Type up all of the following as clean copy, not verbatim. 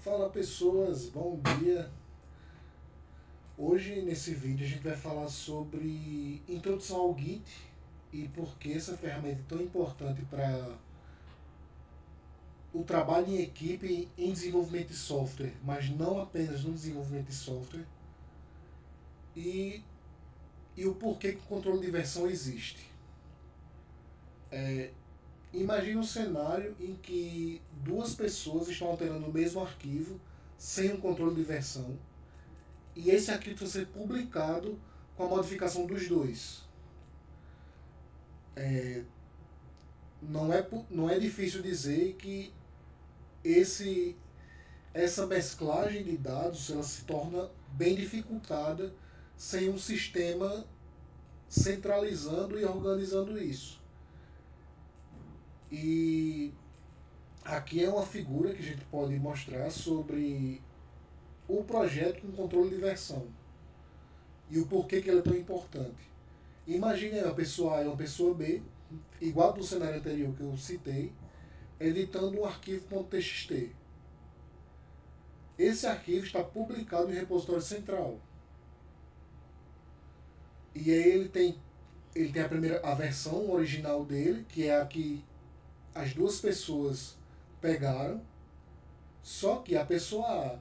Fala pessoas, bom dia. Hoje nesse vídeo a gente vai falar sobre introdução ao Git e por que essa ferramenta é tão importante para o trabalho em equipe em desenvolvimento de software, mas não apenas no desenvolvimento de software, e, e o porquê que o controle de versão existe. Imagine um cenário em que duas pessoas estão alterando o mesmo arquivo sem um controle de versão e esse arquivo vai ser publicado com a modificação dos dois. Não é difícil dizer que essa mesclagem de dados ela se torna bem dificultada sem um sistema centralizando e organizando isso. E aqui é uma figura que a gente pode mostrar sobre o projeto com controle de versão e o porquê que ele é tão importante. Imagine uma pessoa A e uma pessoa B, igual do cenário anterior que eu citei, editando um arquivo .txt. Esse arquivo está publicado em repositório central. E aí ele tem a versão original dele, que é a que as duas pessoas pegaram, só que a pessoa A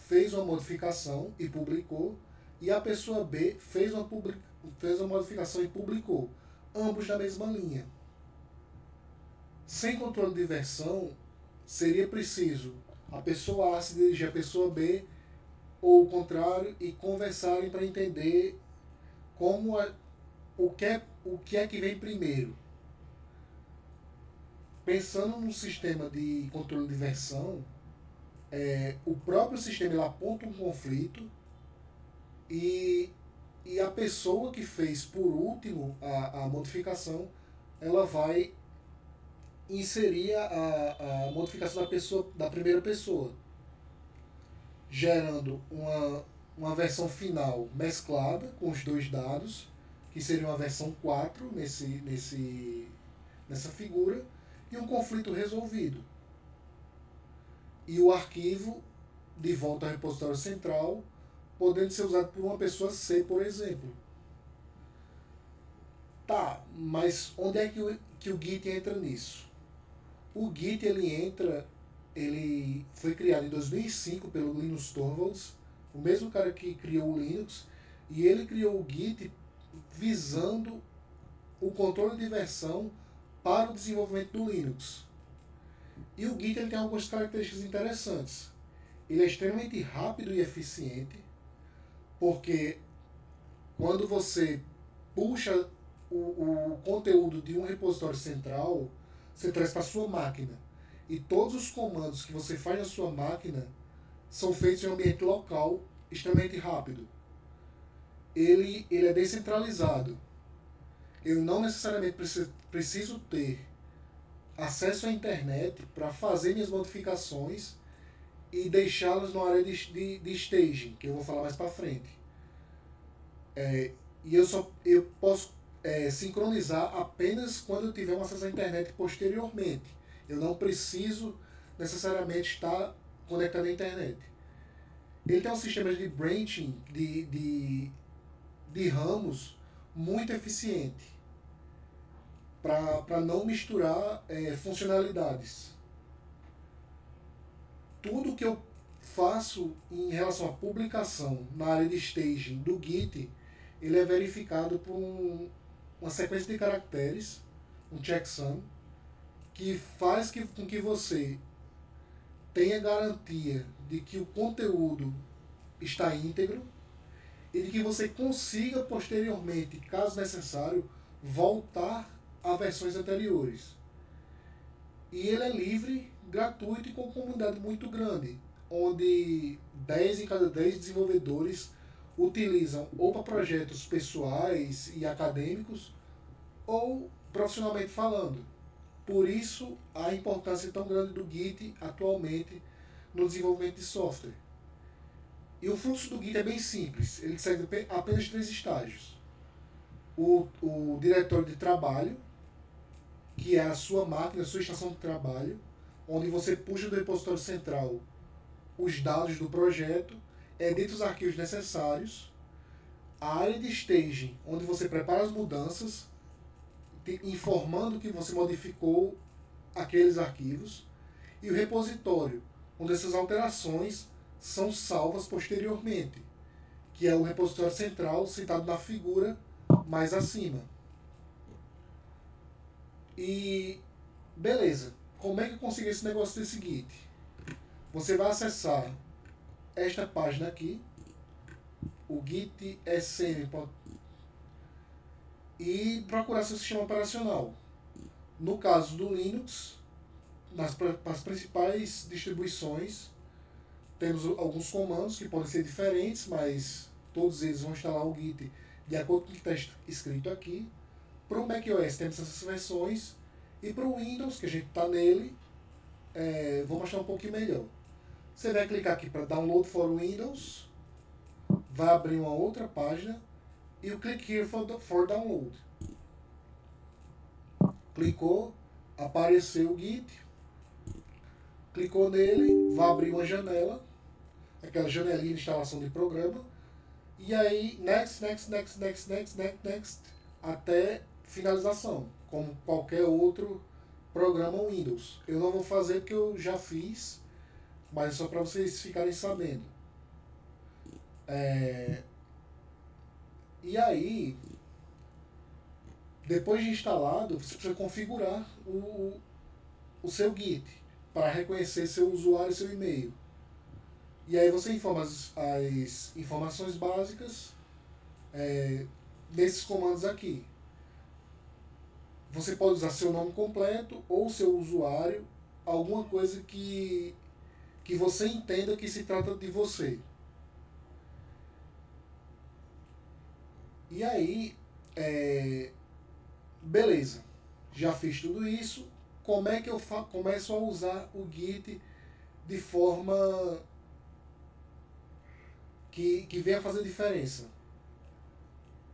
fez uma modificação e publicou, e a pessoa B fez uma modificação e publicou, ambos na mesma linha. Sem controle de versão, seria preciso a pessoa A se dirigir à pessoa B, ou o contrário, e conversarem para entender o que é que vem primeiro. Pensando num sistema de controle de versão, o próprio sistema ele aponta um conflito e a pessoa que fez por último a modificação, ela vai inserir a modificação da primeira pessoa, gerando uma versão final mesclada com os dois dados, que seria uma versão 4 nessa figura, e um conflito resolvido. E o arquivo de volta ao repositório central, podendo ser usado por uma pessoa C, por exemplo. Tá, mas onde é que o Git entra nisso? O Git ele foi criado em 2005 pelo Linus Torvalds, o mesmo cara que criou o Linux, e ele criou o Git visando o controle de versão para o desenvolvimento do Linux. E o Git ele tem algumas características interessantes. Ele é extremamente rápido e eficiente, porque quando você puxa o conteúdo de um repositório central, você traz para a sua máquina. E todos os comandos que você faz na sua máquina são feitos em um ambiente local extremamente rápido. Ele é descentralizado. Eu não necessariamente preciso ter acesso à internet para fazer minhas modificações e deixá-las na área de staging, que eu vou falar mais para frente. E eu posso sincronizar apenas quando eu tiver um acesso à internet posteriormente. Eu não preciso necessariamente estar conectado à internet. Ele tem um sistema de branching de ramos muito eficiente para não misturar funcionalidades. Tudo que eu faço em relação à publicação na área de staging do Git, ele é verificado por uma sequência de caracteres, um checksum, que faz com que você tenha garantia de que o conteúdo está íntegro e de que você consiga posteriormente, caso necessário, voltar a versões anteriores. E ele é livre, gratuito e com uma comunidade muito grande, onde 10 em cada 10 desenvolvedores utilizam ou para projetos pessoais e acadêmicos ou profissionalmente falando. Por isso a importância tão grande do Git atualmente no desenvolvimento de software. E o fluxo do Git é bem simples, ele segue apenas 3 estágios. O diretório de trabalho, que é a sua máquina, a sua estação de trabalho, onde você puxa do repositório central os dados do projeto, edita os arquivos necessários, a área de staging, onde você prepara as mudanças, informando que você modificou aqueles arquivos, e o repositório, onde essas alterações são salvas posteriormente, que é o repositório central citado na figura mais acima. E beleza, como é que eu consigo esse negócio desse Git? Você vai acessar esta página aqui, o Git SM, e procurar seu sistema operacional. No caso do Linux, nas principais distribuições, temos alguns comandos que podem ser diferentes, mas todos eles vão instalar o Git de acordo com o que está escrito aqui. Para o macOS temos essas versões, e para o Windows, que a gente está nele, vou mostrar um pouquinho melhor. Você vai clicar aqui para Download for Windows, vai abrir uma outra página, e o Click Here for Download. Clicou, apareceu o Git, clicou nele, vai abrir uma janela, aquela janelinha de instalação de programa, e aí next, até finalização, como qualquer outro programa Windows. Eu não vou fazer porque eu já fiz, mas é só para vocês ficarem sabendo. E aí, depois de instalado, você precisa configurar o seu Git para reconhecer seu usuário e seu e-mail. E aí você informa as informações básicas desses comandos aqui. Você pode usar seu nome completo ou seu usuário, alguma coisa que você entenda que se trata de você. E aí, beleza, já fiz tudo isso, como é que eu começo a usar o Git de forma que venha fazer diferença?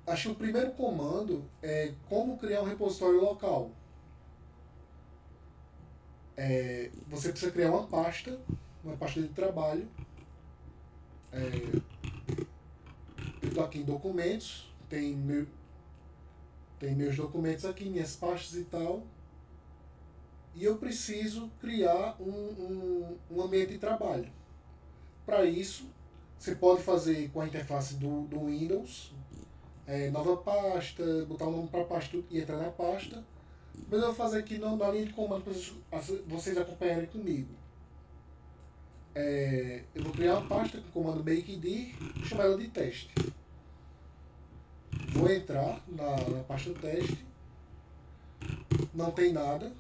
Acho que o primeiro comando é como criar um repositório local. Você precisa criar uma pasta de trabalho. Eu estou aqui em documentos, tem meus documentos aqui, minhas pastas e tal. E eu preciso criar um ambiente de trabalho. Para isso, você pode fazer com a interface do Windows, nova pasta, botar o nome para a pasta e entrar na pasta. Mas eu vou fazer aqui na linha de comando para vocês acompanharem comigo. Eu vou criar uma pasta com o comando makedir e chamar ela de teste. Vou entrar na pasta teste, não tem nada,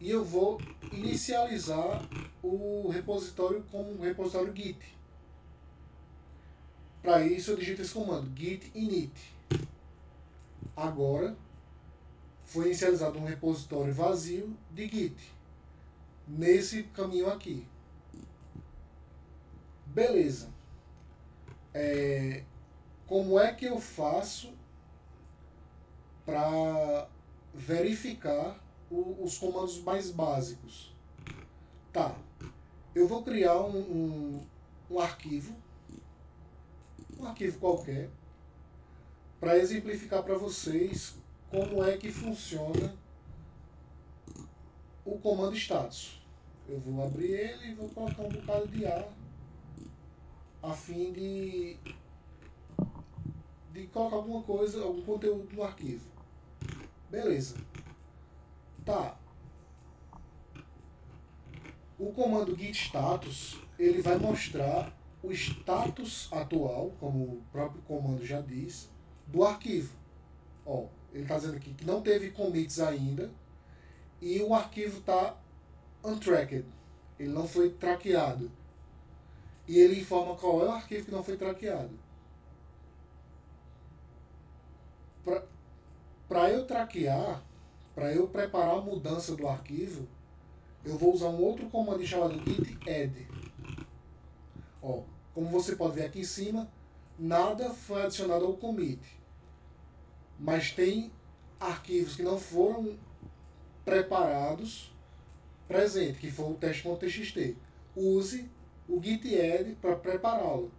e eu vou inicializar o repositório como um repositório Git. Para isso eu digito esse comando, git init. Agora foi inicializado um repositório vazio de Git, nesse caminho aqui. Beleza. Como é que eu faço para verificar os comandos mais básicos? Tá, eu vou criar um arquivo qualquer, para exemplificar para vocês como é que funciona o comando status. Eu vou abrir ele e vou colocar um bocado de ar a fim de colocar alguma coisa, algum conteúdo no arquivo. Beleza. Tá. O comando git status, ele vai mostrar o status atual, como o próprio comando já diz, do arquivo. Ó, ele está dizendo aqui que não teve commits ainda e o arquivo está untracked. Ele não foi traqueado. E ele informa qual é o arquivo que não foi traqueado. Para eu traquear, para eu preparar a mudança do arquivo, eu vou usar um outro comando chamado git add. Ó, como você pode ver aqui em cima, nada foi adicionado ao commit. Mas tem arquivos que não foram preparados presente, que foi o teste.txt. Use o git add para prepará-lo.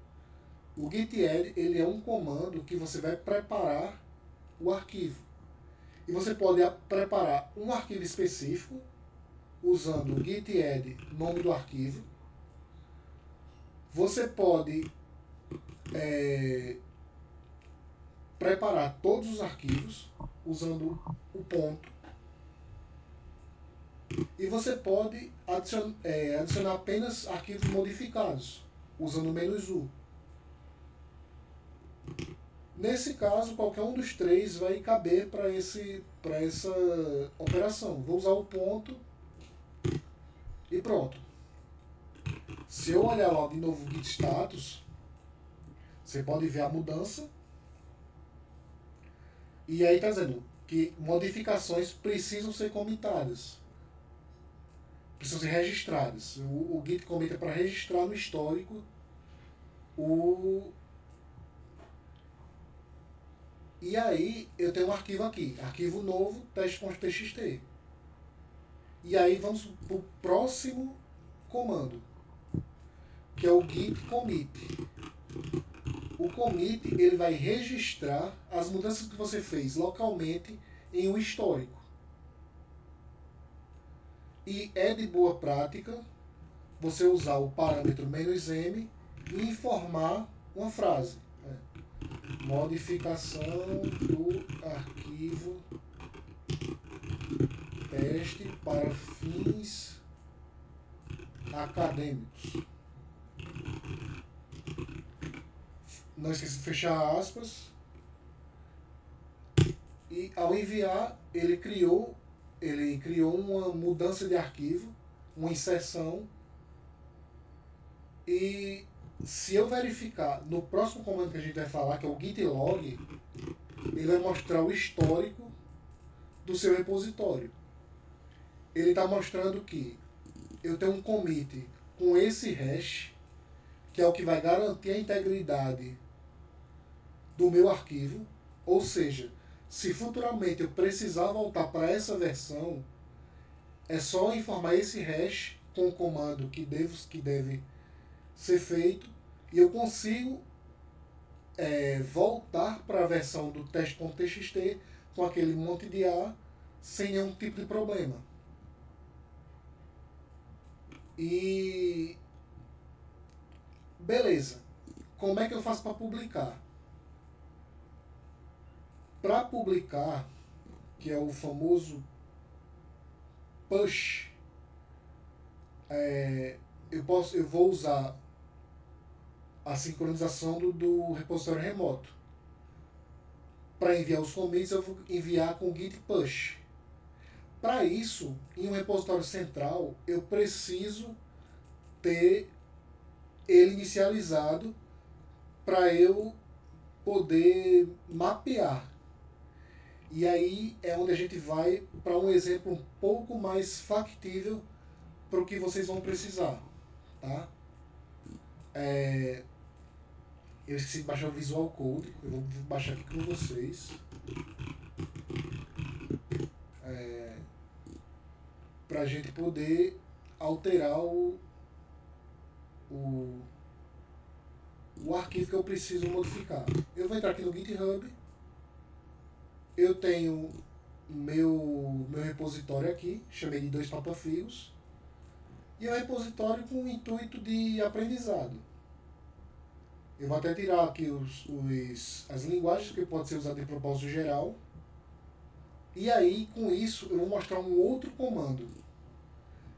O git add ele é um comando que você vai preparar o arquivo. E você pode preparar um arquivo específico usando o git add, nome do arquivo. Você pode preparar todos os arquivos usando o ponto. E você pode adicionar apenas arquivos modificados usando o "-u". Nesse caso, qualquer um dos três vai caber para essa operação. Vou usar o ponto e pronto. Se eu olhar lá de novo o git status, você pode ver a mudança. E aí está dizendo que modificações precisam ser comitadas. Precisam ser registradas. O git commit é para registrar no histórico E aí eu tenho um arquivo aqui, arquivo novo, teste.txt. E aí vamos para o próximo comando, que é o git commit. O commit ele vai registrar as mudanças que você fez localmente em um histórico. E é de boa prática você usar o parâmetro "-m" e informar uma frase. Modificação do arquivo teste para fins acadêmicos. Não esqueça de fechar aspas. E ao enviar, ele criou uma mudança de arquivo, uma inserção. E se eu verificar no próximo comando que a gente vai falar, que é o git log, ele vai mostrar o histórico do seu repositório. Ele está mostrando que eu tenho um commit com esse hash, que é o que vai garantir a integridade do meu arquivo. Ou seja, se futuramente eu precisar voltar para essa versão, é só informar esse hash com o comando que deve ser feito, e eu consigo voltar para a versão do teste.txt com aquele monte de A sem nenhum tipo de problema. E beleza, como é que eu faço para publicar? Para publicar, que é o famoso push, eu vou usar a sincronização do repositório remoto. Para enviar os commits, eu vou enviar com git push. Para isso, em um repositório central, eu preciso ter ele inicializado para eu poder mapear. E aí é onde a gente vai para um exemplo um pouco mais factível para o que vocês vão precisar. Tá? Eu esqueci de baixar o Visual Code, eu vou baixar aqui com vocês. Para a gente poder alterar o arquivo que eu preciso modificar. Eu vou entrar aqui no GitHub. Eu tenho meu repositório aqui, chamei de 2 papafigos. E é um repositório com o intuito de aprendizado. Eu vou até tirar aqui as linguagens que podem ser usadas em propósito geral. E aí, com isso, eu vou mostrar um outro comando,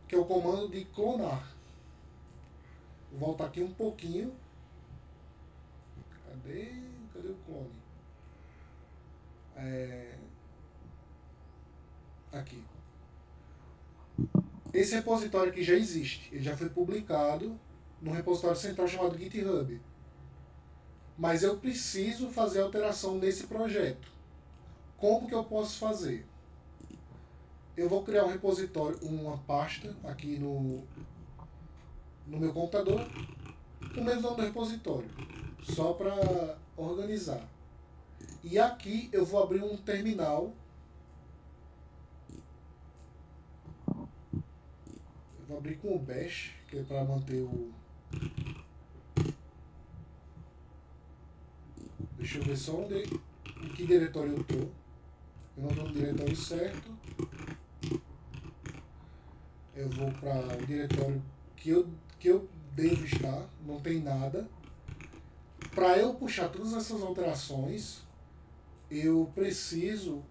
que é o comando de clonar. Vou voltar aqui um pouquinho. Cadê o clone? Aqui. Esse repositório aqui já existe. Ele já foi publicado no repositório central chamado GitHub. Mas eu preciso fazer alteração nesse projeto. Como que eu posso fazer? Eu vou criar um repositório, uma pasta aqui no meu computador, com o mesmo nome do repositório, só para organizar. E aqui eu vou abrir um terminal. Eu vou abrir com o bash, que é para manter ver só em que diretório eu estou. Eu não estou no diretório certo. Eu vou para o diretório que eu devo estar, não tem nada. Para eu puxar todas essas alterações, eu preciso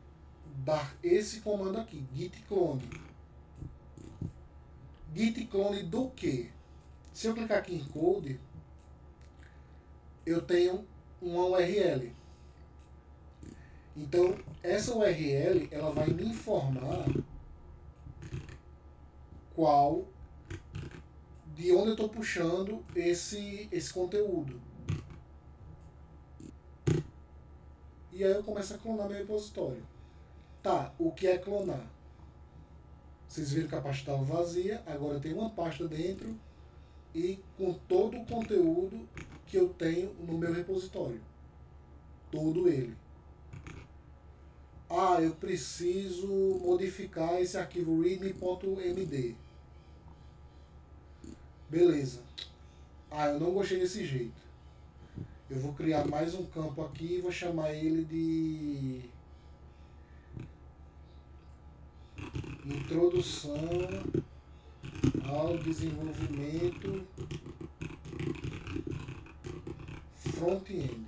dar esse comando aqui, git clone. Git clone do que? Se eu clicar aqui em code, eu tenho uma URL. Então, essa URL ela vai me informar de onde eu estou puxando esse conteúdo. E aí eu começo a clonar meu repositório. Tá, o que é clonar? Vocês viram que a pasta estava vazia, agora eu tenho uma pasta dentro e com todo o conteúdo que eu tenho no meu repositório. Todo ele. Ah, eu preciso modificar esse arquivo readme.md. Beleza. Ah, eu não gostei desse jeito. Eu vou criar mais um campo aqui e vou chamar ele de Introdução ao Desenvolvimento Front-End.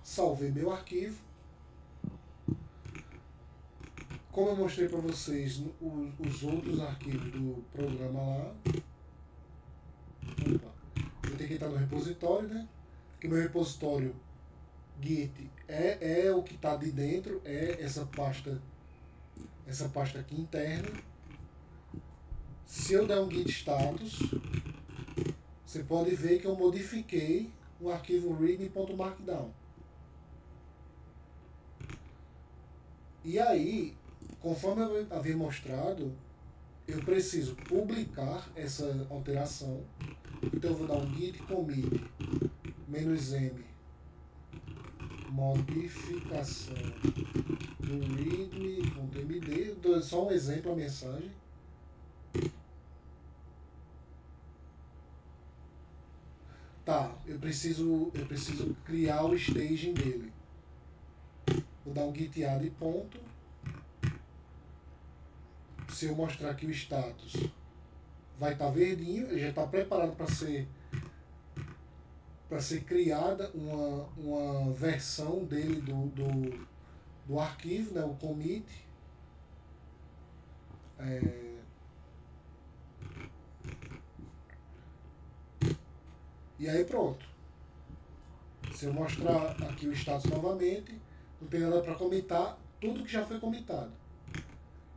Salvei meu arquivo. Como eu mostrei para vocês os outros arquivos do programa lá, eu tenho que entrar no repositório, né? Porque meu repositório Git é o que está de dentro, é essa pasta aqui interna. Se eu der um git status, você pode ver que eu modifiquei o arquivo readme.markdown. E aí, conforme eu havia mostrado, eu preciso publicar essa alteração. Então eu vou dar um git commit -m modificação do readme.md. Dou só um exemplo, a mensagem. Tá, eu preciso criar o staging dele. Vou dar um git add ponto. Se eu mostrar aqui o status, vai estar verdinho, ele já está preparado para ser criada uma versão dele do arquivo, né, o commit. E aí pronto. Se eu mostrar aqui o status novamente, não tem nada para comitar, tudo que já foi comitado.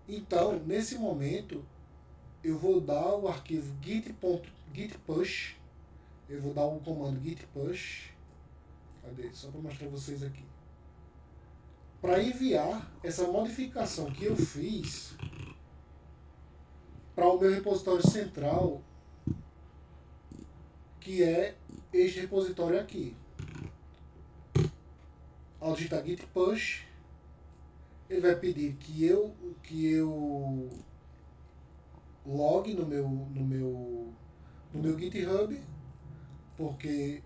Então, nesse momento, eu vou dar o arquivo git.push. Eu vou dar o comando git push. Cadê? Só para mostrar para vocês aqui. Para enviar essa modificação que eu fiz para o meu repositório central, que é este repositório aqui. Ao digitar git push, ele vai pedir que eu logue no meu GitHub, porque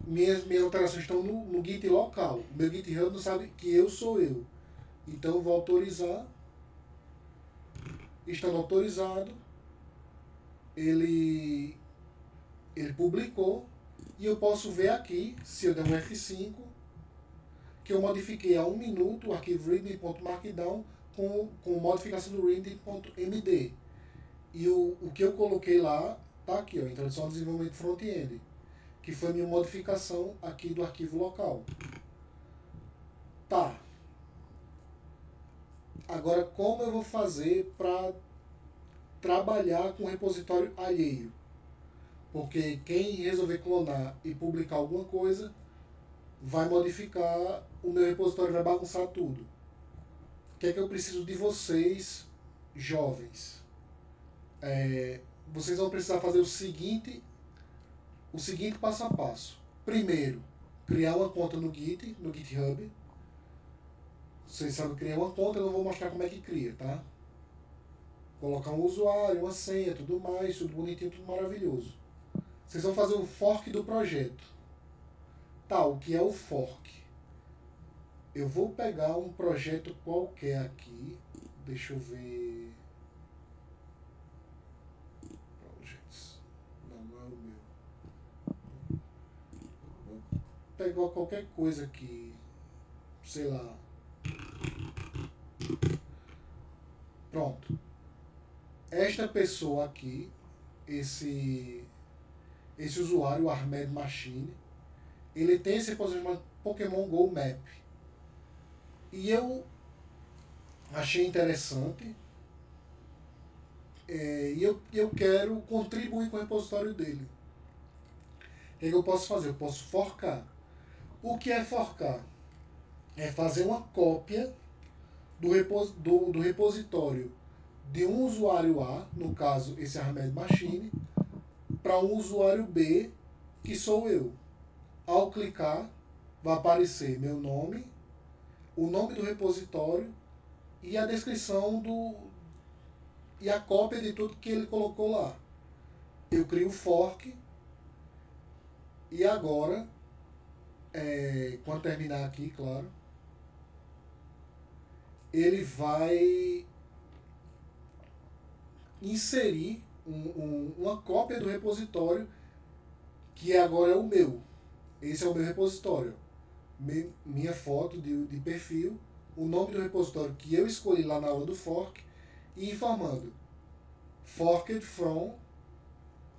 minhas alterações estão no Git local. O meu GitHub não sabe que eu sou eu. Então eu vou autorizar. Estando autorizado, ele publicou, e eu posso ver aqui, se eu der um F5, que eu modifiquei a 1 minuto o arquivo readme.markdown com modificação do readme.md. E o que eu coloquei lá está aqui, ó, Introdução ao Desenvolvimento Front-End, que foi minha modificação aqui do arquivo local. Tá. Agora, como eu vou fazer para trabalhar com repositório alheio? Porque quem resolver clonar e publicar alguma coisa vai modificar o meu repositório, vai bagunçar tudo. O que é que eu preciso de vocês, jovens? Vocês vão precisar fazer o seguinte passo a passo. Primeiro, criar uma conta no GitHub. Vocês sabem criar uma conta, eu não vou mostrar como é que cria, tá? Colocar um usuário, uma senha, tudo mais, tudo bonitinho, tudo maravilhoso. Vocês vão fazer um fork do projeto. Tá, o que é o fork? Eu vou pegar um projeto qualquer aqui. Deixa eu ver. Projects. Não, não é o meu. Vou pegar qualquer coisa aqui. Sei lá. Pronto. Esta pessoa aqui, esse usuário, Ahmed Machine, ele tem esse repositório Pokémon Go Map. E eu achei interessante e eu quero contribuir com o repositório dele. O que eu posso fazer? Eu posso forcar. O que é forcar? É fazer uma cópia do repositório de um usuário A, no caso esse Ahmed Machine, para um usuário B, que sou eu. Ao clicar, vai aparecer meu nome, o nome do repositório e a descrição e a cópia de tudo que ele colocou lá. Eu crio o fork e agora, quando terminar aqui, claro, ele vai inserir uma cópia do repositório que agora é o meu. Esse é o meu repositório. Minha foto de perfil, o nome do repositório que eu escolhi lá na hora do fork e informando forked from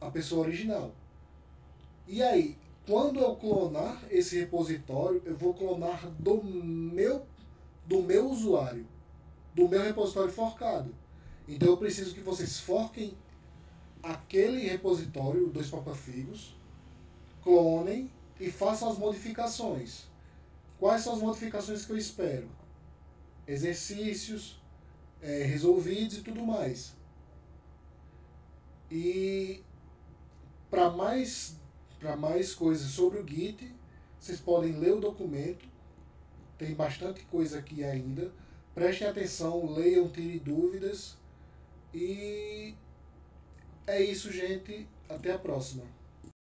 a pessoa original. E aí, quando eu clonar esse repositório, eu vou clonar do meu usuário, do meu repositório forcado. Então eu preciso que vocês forquem aquele repositório, 2 papafigos, clonem e façam as modificações. Quais são as modificações que eu espero? Exercícios, resolvidos e tudo mais. E para mais coisas sobre o Git, vocês podem ler o documento. Tem bastante coisa aqui ainda. Prestem atenção, leiam, tirem dúvidas. E é isso, gente. Até a próxima.